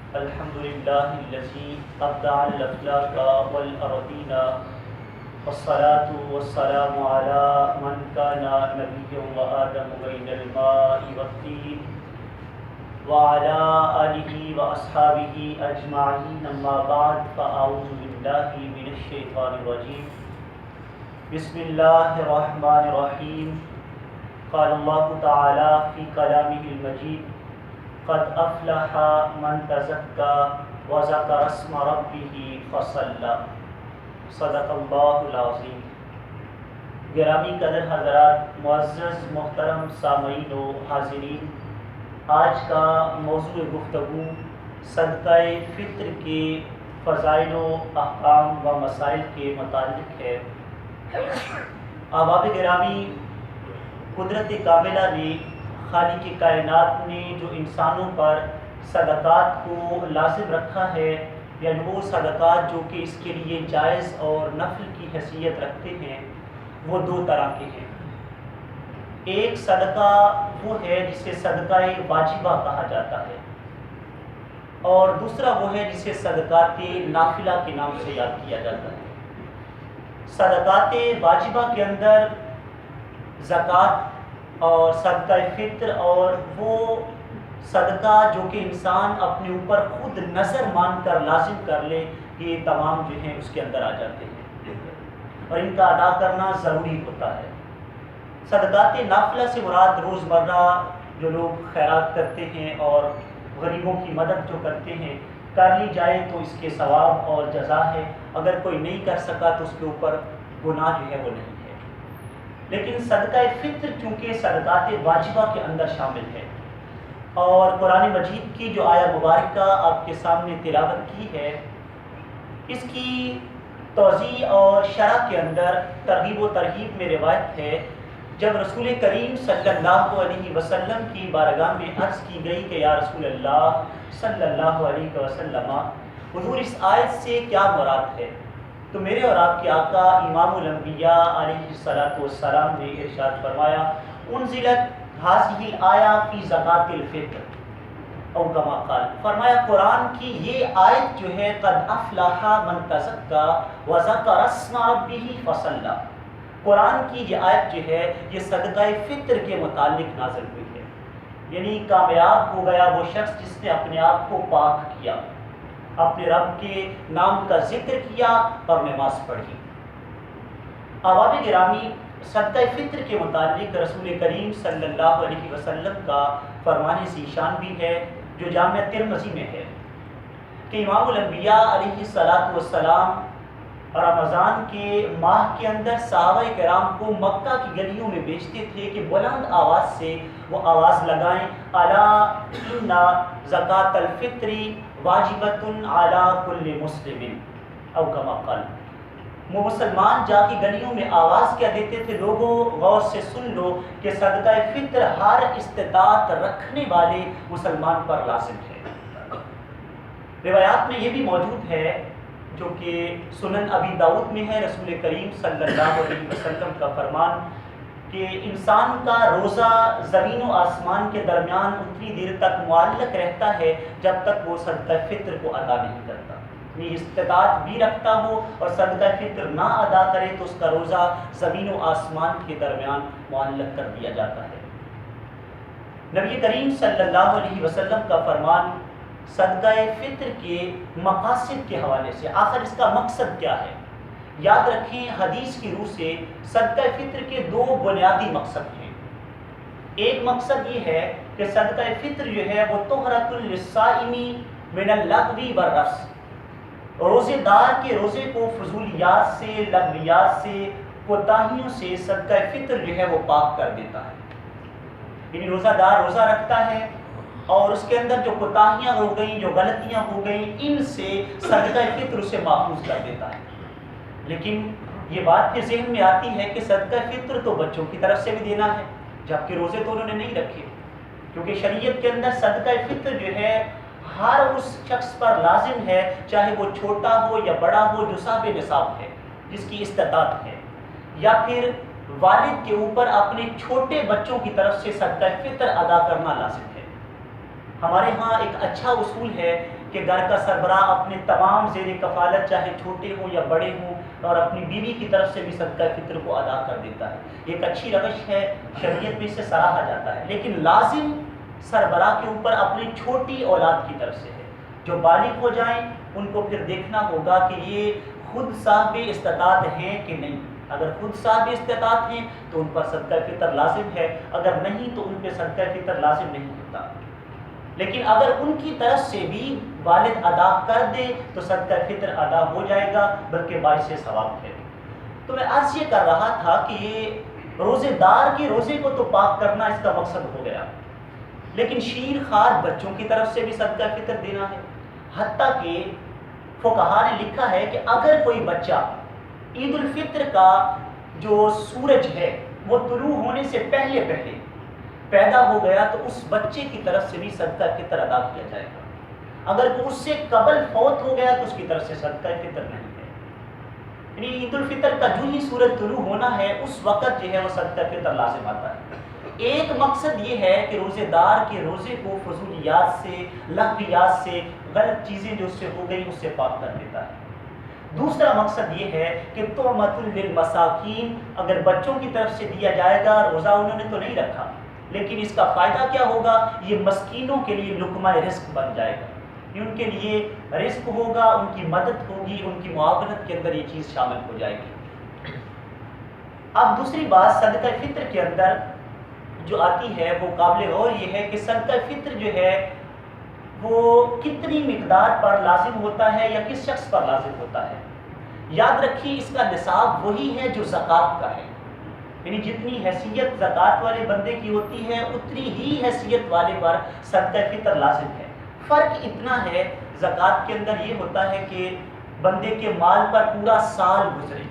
الحمد لله الذي أبدع الأفلاك والأرضين والصلاة والسلام على من كان نبيا وآدم بين الماء والطين وعلى آله وأصحابه أجمعين أما بعد فأعوذ بالله من الشيطان الرجيم بسم الله الرحمن الرحيم قال الله تعالى في كلامه المجيد قد افلح من تزكى وذكر اسم ربه فصلى صدق اللہ العظیم۔ گرامی قدر حضرات، معزز محترم سامعین و حاضرین، آج کا موضوع گفتگو صدقہ فطر کے فضائل و احکام و مسائل کے متعلق ہے۔ احباب گرامی، قدرت کاملہ نے، خالق کائنات نے جو انسانوں پر صدقات کو لازم رکھا ہے، یعنی وہ صدقات جو کہ اس کے لیے جائز اور نفل کی حیثیت رکھتے ہیں، وہ دو طرح کے ہیں۔ ایک صدقہ وہ ہے جسے صدقہ واجبہ کہا جاتا ہے، اور دوسرا وہ ہے جسے صدقات نافلہ کے نام سے یاد کیا جاتا ہے۔ صدقات واجبہ کے اندر زکوٰۃ اور صدقہ فطر اور وہ صدقہ جو کہ انسان اپنے اوپر خود نظر مان کر لازم کر لے، یہ تمام جو ہیں اس کے اندر آ جاتے ہیں اور ان کا ادا کرنا ضروری ہوتا ہے۔ صدقات نافلہ سے مراد روزمرہ جو لوگ خیرات کرتے ہیں اور غریبوں کی مدد جو کرتے ہیں، کر لی جائے تو اس کے ثواب اور جزا ہے، اگر کوئی نہیں کر سکا تو اس کے اوپر گناہ جو ہے وہ نہیں ہے۔ لیکن صدقہ فطر چونکہ صدقات واجبہ کے اندر شامل ہے، اور قرآن مجید کی جو آیہ مبارکہ آپ کے سامنے تلاوت کی ہے، اس کی توضیح اور شرح کے اندر ترغیب و ترہیب میں روایت ہے، جب رسول کریم صلی اللہ علیہ وسلم کی بارگاہ میں عرض کی گئی کہ یا رسول اللہ صلی اللہ علیہ وسلم، حضور اس آیت سے کیا مراد ہے؟ تو میرے اور آپ کے آقا امام الانبیاء علیہ السلام نے ارشاد فرمایا، انزلت هذه الآیہ فی زکوٰۃ الفطر، او کما قال، فرمایا قرآن کی یہ آیت جو ہے قد افلح من تزکى وذکر اسم ربہ فصلی، قرآن کی یہ آیت جو ہے یہ صدقہ فطر کے متعلق نازل ہوئی ہے، یعنی کامیاب ہو گیا وہ شخص جس نے اپنے آپ کو پاک کیا، اپنے رب کے نام کا ذکر کیا اور نماز پڑھی۔ احباب گرامی، صدقہ فطر کے متعلق رسول کریم صلی اللہ علیہ وسلم کا فرمان ذیشان بھی ہے، جو جامع ترمذی میں ہے کہ امام الانبیاء علیہ السلام رمضان کے ماہ کے اندر صحابہ کرام کو مکہ کی گلیوں میں بیچتے تھے کہ بلند آواز سے وہ آواز لگائیں، الا ان زکوٰۃ الفطر واجبۃ علی کل مسلم، او کما قال، وہ مسلمان جا کے گلیوں میں آواز کیا دیتے تھے، لوگوں غور سے سن لو کہ صدقہ فطر ہر استطاعت رکھنے والے مسلمان پر لازم ہے۔ روایات میں یہ بھی موجود ہے جو کہ سنن ابی داؤد میں ہے، رسول کریم صلی اللہ علیہ وسلم کا فرمان کہ انسان کا روزہ زمین و آسمان کے درمیان اتنی دیر تک معلق رہتا ہے جب تک وہ صدقہ فطر کو ادا نہیں کرتا، یعنی استطاعت بھی رکھتا ہو اور صدقہ فطر نہ ادا کرے تو اس کا روزہ زمین و آسمان کے درمیان معلق کر دیا جاتا ہے۔ نبی کریم صلی اللہ علیہ وسلم کا فرمان صدقہ فطر کے مقاصد کے حوالے سے، آخر اس کا مقصد کیا ہے؟ یاد رکھیں، حدیث کی روح سے صدقہ فطر کے دو بنیادی مقصد ہیں۔ ایک مقصد یہ ہے کہ صدقہ فطر جو ہے وہ طہرۃ للصائم من اللغو والرفث، روزے دار کے روزے کو فضولیات سے، لغویات سے، کوتاہیوں سے صدقہ فطر جو ہے وہ پاک کر دیتا ہے۔ یعنی روزہ دار روزہ رکھتا ہے اور اس کے اندر جو کوتاہیاں ہو گئیں، جو غلطیاں ہو گئیں، ان سے صدقہ فطر اسے محفوظ کر دیتا ہے۔ لیکن یہ بات پھر ذہن میں آتی ہے کہ صدقہ فطر تو بچوں کی طرف سے بھی دینا ہے، جبکہ روزے تو انہوں نے نہیں رکھے، کیونکہ شریعت کے اندر صدقہ فطر جو ہے ہر اس شخص پر لازم ہے، چاہے وہ چھوٹا ہو یا بڑا ہو، جو صاحب نصاب ہے، جس کی استطاعت ہے، یا پھر والد کے اوپر اپنے چھوٹے بچوں کی طرف سے صدقہ فطر ادا کرنا لازم ہے۔ ہمارے ہاں ایک اچھا اصول ہے کہ گھر کا سربراہ اپنے تمام زیر کفالت چاہے چھوٹے ہوں یا بڑے ہوں اور اپنی بیوی کی طرف سے بھی صدقہ فطر کو ادا کر دیتا ہے. یہ ایک اچھی روش ہے، شریعت میں اسے سراہا جاتا ہے. لیکن لازم سربراہ کے اوپر اپنی چھوٹی اولاد کی طرف سے ہے. جو بالغ ہو جائیں ان کو پھر دیکھنا ہوگا کہ یہ خود صاحب استطاعت ہیں کہ نہیں. اگر خود صاحب استطاعت ہیں تو ان پر صدقہ فطر لازم ہے، اگر نہیں تو ان پہ صدقہ فطر لازم نہیں ہوتا. لیکن اگر ان کی طرف سے بھی والد ادا کر دے تو صدقہ فطر ادا ہو جائے گا، بلکہ باعث ثواب ہے. تو میں عرض یہ کر رہا تھا کہ یہ روزے دار کے روزے کو تو پاک کرنا اس کا مقصد ہو گیا، لیکن شیر خوار بچوں کی طرف سے بھی صدقہ فطر دینا ہے. حتیٰ کہ فقہا نے لکھا ہے کہ اگر کوئی بچہ عید الفطر کا جو سورج ہے وہ طلوع ہونے سے پہلے پیدا ہو گیا تو اس بچے کی طرف سے بھی صدقہ فطر ادا کیا جائے گا. اگر وہ اس سے قبل فوت ہو گیا تو اس کی طرف سے صدقہ فطر نہیں ہے. یعنی عید الفطر کا جو ہی سورج طلوع ہونا ہے اس وقت جو ہے وہ صدقہ فطر لازم آتا ہے. ایک مقصد یہ ہے کہ روزے دار کے روزے کو فضولیات سے، لغویات سے، غلط چیزیں جو اس سے ہو گئی اس سے پاک کر دیتا ہے. دوسرا مقصد یہ ہے کہ طعمۃ للمساکین، اگر بچوں کی طرف سے دیا جائے گا، روزہ انہوں نے تو نہیں رکھا لیکن اس کا فائدہ کیا ہوگا، یہ مسکینوں کے لیے لقمہ رزق بن جائے گا. یہ ان کے لیے رزق ہوگا، ان کی مدد ہوگی، ان کی معاونت کے اندر یہ چیز شامل ہو جائے گی. اب دوسری بات صدقہ فطر کے اندر جو آتی ہے وہ قابل غور یہ ہے کہ صدقہ فطر جو ہے وہ کتنی مقدار پر لازم ہوتا ہے یا کس شخص پر لازم ہوتا ہے. یاد رکھیے اس کا نصاب وہی ہے جو زکوٰۃ کا ہے. یعنی جتنی حیثیت زکوٰۃ والے بندے کی ہوتی ہے اتنی ہی حیثیت والے پر صدقہ فطر لازم ہے. فرق اتنا ہے زکوٰۃ کے اندر یہ ہوتا ہے کہ بندے کے مال پر پورا سال گزرے،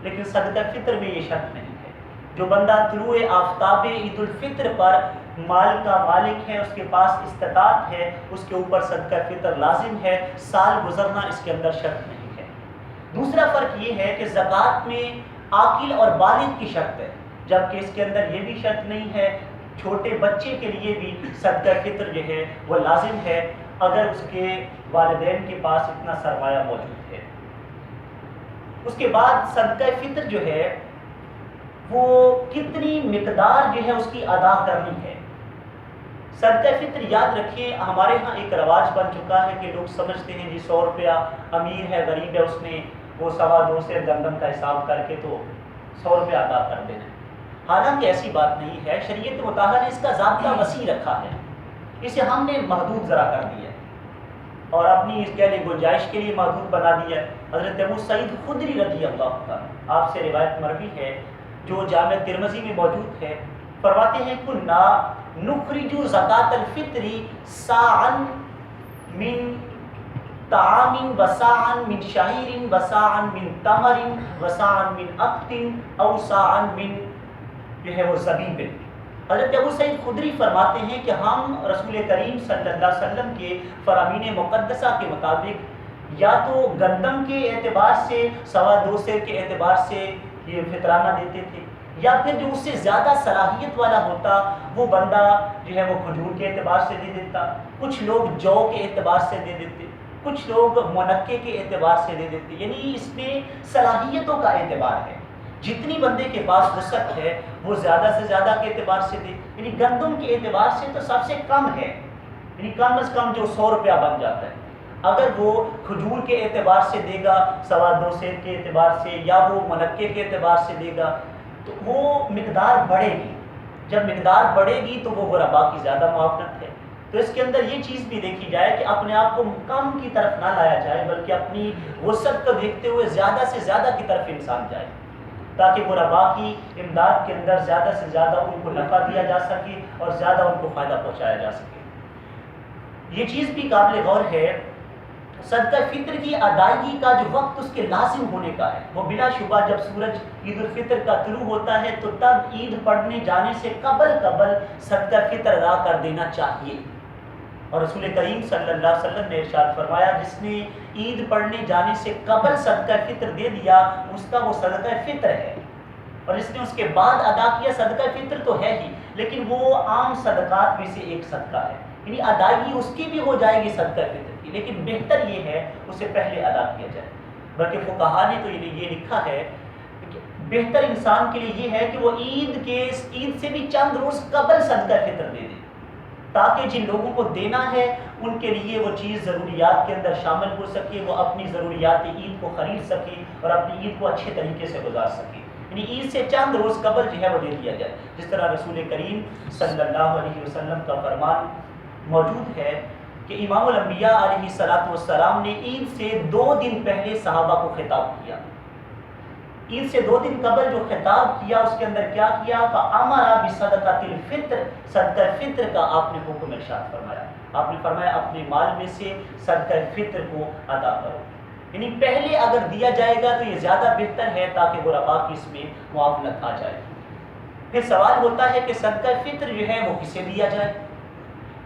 لیکن صدقہ فطر میں یہ شرط نہیں ہے. جو بندہ طلوع آفتاب عید الفطر پر مال کا مالک ہے، اس کے پاس استطاعت ہے، اس کے اوپر صدقہ فطر لازم ہے. سال گزرنا اس کے اندر شرط نہیں ہے. دوسرا فرق یہ ہے کہ زکوٰۃ میں عاقل اور بالغ کی شرط ہے، جبکہ اس کے اندر یہ بھی شرط نہیں ہے. چھوٹے بچے کے لیے بھی صدقہ فطر جو ہے وہ لازم ہے اگر اس کے والدین کے پاس اتنا سرمایہ موجود ہے. اس کے بعد صدقہ فطر جو ہے وہ کتنی مقدار جو ہے اس کی ادا کرنی ہے. صدقہ فطر یاد رکھیے ہمارے ہاں ایک رواج بن چکا ہے کہ لوگ سمجھتے ہیں جی 100 روپیہ، امیر ہے غریب ہے اس نے وہ 2.25 سے گندم کا حساب کر کے تو 100 روپیہ ادا کر دینا. حالانکہ ایسی بات نہیں ہے. شریعت مطالعہ نے اس کا ضابطہ وسیع رکھا ہے، اسے ہم نے محدود ذرا کر دیا ہے اور اپنی اس کے لیے گنجائش کے لیے محدود بنا دیا ہے. حضرت ابو سعید خدری رضی اللہ عنہ آپ سے روایت مروی ہے جو جامع ترمذی میں موجود ہے، فرماتے ہیں کنا نخرج زکاۃ الفطر صاعا من طعام وصاعا من شعیر وصاعا من تمر وصاعا من عقد او صاعا من جو ہے وہ زبیب. حضرت ابو سعید خدری فرماتے ہیں کہ ہم رسول کریم صلی اللہ علیہ وسلم کے فرامین مقدسہ کے مطابق یا تو گندم کے اعتبار سے 2.25 سیر کے اعتبار سے یہ فطرانہ دیتے تھے، یا پھر جو اس سے زیادہ صلاحیت والا ہوتا وہ بندہ جو ہے وہ کھجور کے اعتبار سے دے دیتا، کچھ لوگ جو کے اعتبار سے دے دیتے، کچھ لوگ منقے کے اعتبار سے دے دیتے. یعنی اس میں صلاحیتوں کا اعتبار ہے. جتنی بندے کے پاس وسعت ہے وہ زیادہ سے زیادہ کے اعتبار سے دے. یعنی گندم کے اعتبار سے تو سب سے کم ہے، یعنی کم از کم جو 100 روپیہ بن جاتا ہے. اگر وہ کھجور کے اعتبار سے دے گا 2.25 سیر کے اعتبار سے، یا وہ منقے کے اعتبار سے دے گا تو وہ مقدار بڑھے گی. جب مقدار بڑھے گی تو وہ غربا کی زیادہ معاونت ہے. تو اس کے اندر یہ چیز بھی دیکھی جائے کہ اپنے آپ کو کم کی طرف نہ لایا جائے، بلکہ اپنی وسعت کو دیکھتے ہوئے زیادہ سے زیادہ کی طرف انسان جائے، تاکہ غربا کی امداد کے اندر زیادہ سے زیادہ ان کو نفع دیا جا سکے اور زیادہ ان کو فائدہ پہنچایا جا سکے. یہ چیز بھی قابل غور ہے. صدقہ فطر کی ادائیگی کا جو وقت اس کے لازم ہونے کا ہے وہ بلا شبہ جب سورج عید الفطر کا طلوع ہوتا ہے تو تب عید پڑھنے جانے سے قبل صدقہ فطر ادا کر دینا چاہیے. اور رسول کریم صلی اللہ علیہ وسلم نے ارشاد فرمایا جس نے عید پڑھنے جانے سے قبل صدقہ فطر دے دیا اس کا وہ صدقہ فطر ہے، اور جس نے اس کے بعد ادا کیا صدقہ فطر تو ہے ہی، لیکن وہ عام صدقات میں سے ایک صدقہ ہے. یعنی ادائیگی اس کی بھی ہو جائے گی صدقہ فطر کی، لیکن بہتر یہ ہے اسے پہلے ادا کیا جائے۔ بلکہ فقہا نے تو یہ لکھا ہے کہ بہتر انسان کے لیے یہ ہے کہ وہ عید سے بھی چند روز قبل صدقہ فطر دے دے، تاکہ جن لوگوں کو دینا ہے ان کے لیے وہ چیز ضروریات کے اندر شامل ہو سکے، وہ اپنی ضروریات عید کو خرید سکے اور اپنی عید کو اچھے طریقے سے گزار سکے۔ یعنی عید سے چند روز قبل جو ہے وہ دے دیا جائے، جس طرح رسول کریم صلی اللہ علیہ وسلم کا فرمان موجود ہے کہ امام الانبیاء علیہ السلام نے عید سے 2 دن پہلے صحابہ کو خطاب کیا۔ عید سے 2 دن قبل جو خطاب کیا اس کے اندر کیا کیا؟ فَأَمَرَ بِصَدَقَةِ الْفِطْرِ، صدقہ فطر کا آپ نے حکم ارشاد فرمایا۔ آپ نے فرمایا اپنے مال میں سے صدقہ فطر کو ادا کرو۔ یعنی پہلے اگر دیا جائے گا تو یہ زیادہ بہتر ہے تاکہ غرباء کی اس میں معاونت آ جائے۔ پھر سوال ہوتا ہے کہ صدقہ فطر جو ہے وہ کسے دیا جائے؟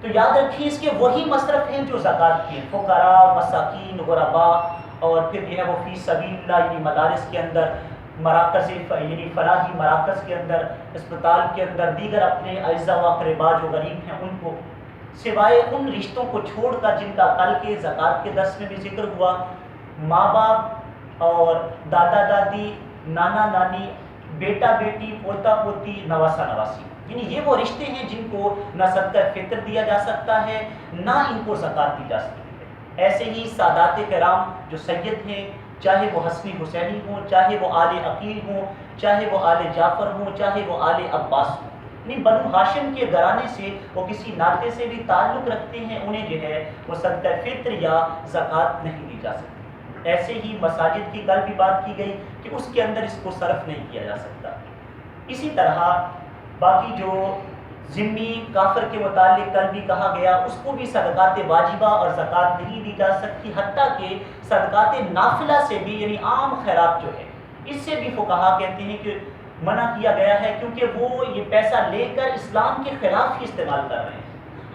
تو یاد رکھیے اس کے وہی مصرف ہیں جو زکوٰۃ کے ہیں، فقراء، مساکین، غرباء، اور پھر یہ ہے وہ فی سبیل اللہ یعنی مدارس کے اندر، مراکز یعنی فلاحی مراکز کے اندر، اسپتال کے اندر، دیگر اپنے اعزاء و اقرباء جو غریب ہیں ان کو، سوائے ان رشتوں کو چھوڑ کر جن کا کل کے زکوٰۃ کے درس میں بھی ذکر ہوا، ماں باپ اور دادا دادی، نانا نانی، بیٹا بیٹی، پوتا پوتی، نواسا نواسی، یعنی یہ وہ رشتے ہیں جن کو نہ صدقہ فطر دیا جا سکتا ہے نہ ان کو زکوٰۃ دی جا سکتی ہے۔ ایسے ہی سادات کرام جو سید ہیں، چاہے وہ حسنی حسینی ہوں، چاہے وہ آل عقیل ہوں، چاہے وہ آل جعفر ہوں، چاہے وہ آل عباس ہوں، یعنی بنو ہاشم کے گھرانے سے وہ کسی ناطے سے بھی تعلق رکھتے ہیں، انہیں جو ہے وہ صدقہ فطر یا زکوٰۃ نہیں دی جا سکتی۔ ایسے ہی مساجد کی کل بھی بات کی گئی کہ اس کے اندر اس کو صرف نہیں کیا جا سکتا۔ اسی طرح باقی جو ذمی کافر کے متعلق کل بھی کہا گیا، اس کو بھی صدقات واجبہ اور زکوٰۃ نہیں دی جا سکتی، حتیٰ کہ صدقات نافلہ سے بھی، یعنی عام خیرات جو ہے، اس سے بھی فقہا کہتے ہیں کہ منع کیا گیا ہے، کیونکہ وہ یہ پیسہ لے کر اسلام کے خلاف ہی استعمال کر رہے ہیں۔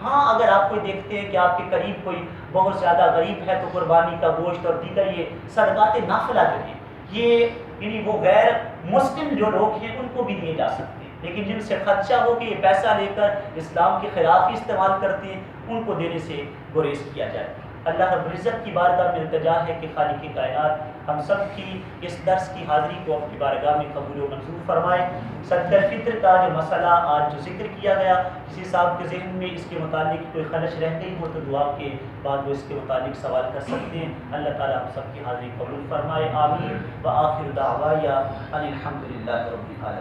ہاں اگر آپ کوئی دیکھتے ہیں کہ آپ کے قریب کوئی بہت زیادہ غریب ہے تو قربانی کا گوشت اور دیگر یہ صدقات نافلہ جو ہیں، یہ یعنی وہ غیر مسلم جو لوگ ہیں ان کو بھی دیے جا سکتے ہیں، لیکن جن سے خدشہ ہو کہ یہ پیسہ لے کر اسلام کے خلاف ہی استعمال کرتے ہیں ان کو دینے سے گریز کیا جائے۔ اللہ رب العزت کی بارگاہ میں التجا ہے کہ خالق کائنات ہم سب کی اس درس کی حاضری کو اپنی بارگاہ میں قبول و منظور فرمائے۔ صدقہ فطر کا جو مسئلہ آج جو ذکر کیا گیا، کسی صاحب کے ذہن میں اس کے متعلق کوئی خلش رہ گئی ہو تو دعا کے بعد وہ اس کے متعلق سوال کر سکتے ہیں۔ اللہ تعالیٰ ہم سب کی حاضری قبول فرمائے، آمین۔ وآخر دعوایا ان الحمد للہ رب العالمین۔